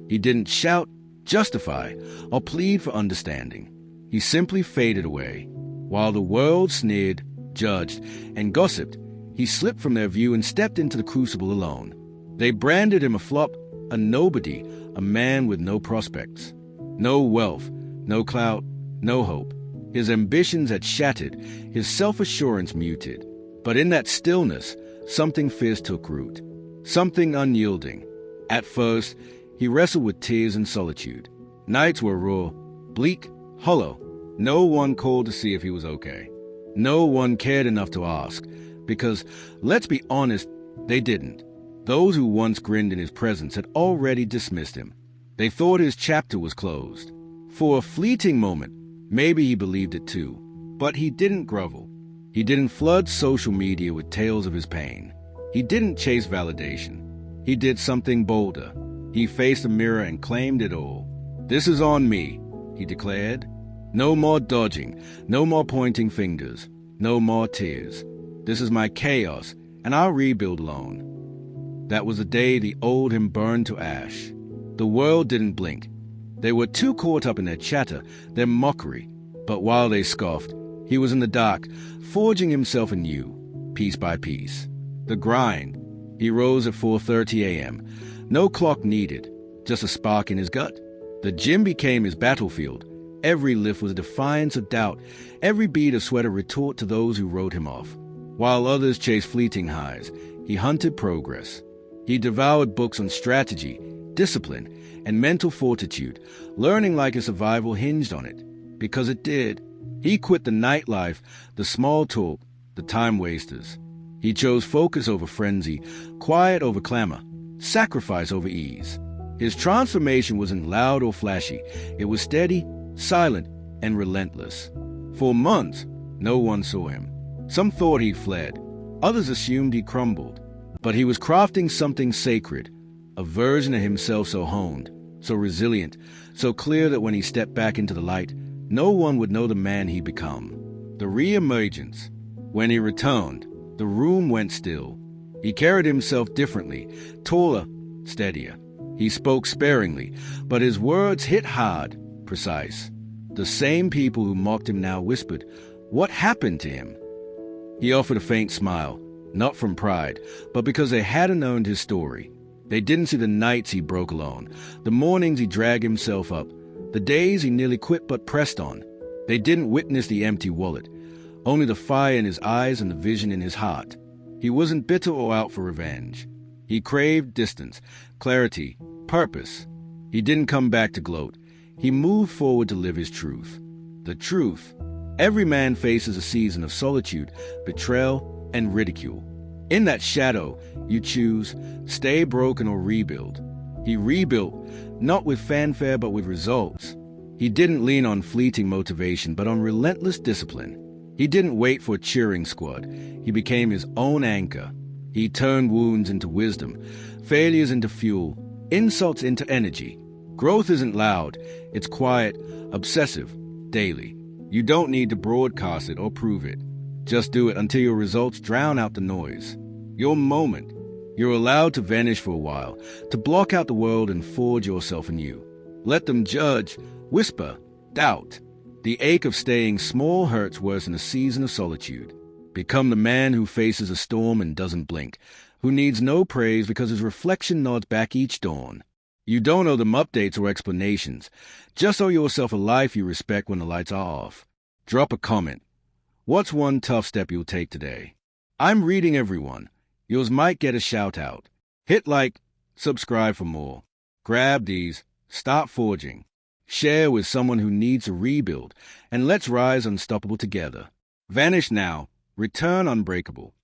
He didn't shout, justify, or plead for understanding. He simply faded away. While the world sneered, judged, and gossiped, he slipped from their view and stepped into the crucible alone. They branded him a flop, a nobody, a man with no prospects. No wealth, no clout, no hope. His ambitions had shattered, his self-assurance muted. But in that stillness, something fierce took root, something unyielding. At first, he wrestled with tears and solitude. Nights were raw, bleak, hollow. No one called to see if he was okay. No one cared enough to ask, because, let's be honest, they didn't. Those who once grinned in his presence had already dismissed him. They thought his chapter was closed. For a fleeting moment, maybe he believed it too. But he didn't grovel. He didn't flood social media with tales of his pain. He didn't chase validation. He did something bolder. He faced a mirror and claimed it all. "This is on me," he declared. "No more dodging, no more pointing fingers, no more tears. This is my chaos, and I'll rebuild alone." That was the day the old him burned to ash. The world didn't blink. They were too caught up in their chatter, their mockery. But while they scoffed, he was in the dark, forging himself anew, piece by piece. The grind. He rose at 4:30 a.m. No clock needed, just a spark in his gut. The gym became his battlefield. Every lift was a defiance of doubt, every beat a sweat a retort to those who wrote him off. While others chased fleeting highs, he hunted progress. He devoured books on strategy, discipline, and mental fortitude, learning like his survival hinged on it. Because it did. He quit the nightlife, the small talk, the time wasters. He chose focus over frenzy, quiet over clamor, sacrifice over ease. His transformation wasn't loud or flashy. It was steady, silent, and relentless. For months, no one saw him. Some thought he'd fled. Others assumed he crumbled. But he was crafting something sacred, a version of himself so honed, so resilient, so clear that when he stepped back into the light, no one would know the man he'd become. The re-emergence. When he returned, the room went still. He carried himself differently, taller, steadier. He spoke sparingly, but his words hit hard, precise. The same people who mocked him now whispered, "What happened to him?" He offered a faint smile, not from pride, but because they hadn't owned his story. They didn't see the nights he broke alone, the mornings he dragged himself up, the days he nearly quit but pressed on. They didn't witness the empty wallet, only the fire in his eyes and the vision in his heart. He wasn't bitter or out for revenge. He craved distance, clarity, purpose. He didn't come back to gloat. He moved forward to live his truth. The truth. Every man faces a season of solitude, betrayal, and ridicule. In that shadow, you choose, stay broken or rebuild. He rebuilt, not with fanfare but with results. He didn't lean on fleeting motivation but on relentless discipline. He didn't wait for a cheering squad. He became his own anchor. He turned wounds into wisdom, failures into fuel, insults into energy. Growth isn't loud, it's quiet, obsessive, daily. You don't need to broadcast it or prove it. Just do it until your results drown out the noise. Your moment. You're allowed to vanish for a while, to block out the world and forge yourself anew. Let them judge, whisper, doubt. The ache of staying small hurts worse in a season of solitude. Become the man who faces a storm and doesn't blink, who needs no praise because his reflection nods back each dawn. You don't owe them updates or explanations. Just owe yourself a life you respect when the lights are off. Drop a comment. What's one tough step you'll take today? I'm reading everyone. Yours might get a shout out. Hit like, subscribe for more. Grab these, start forging. Share with someone who needs a rebuild, and let's rise unstoppable together. Vanish now, return unbreakable.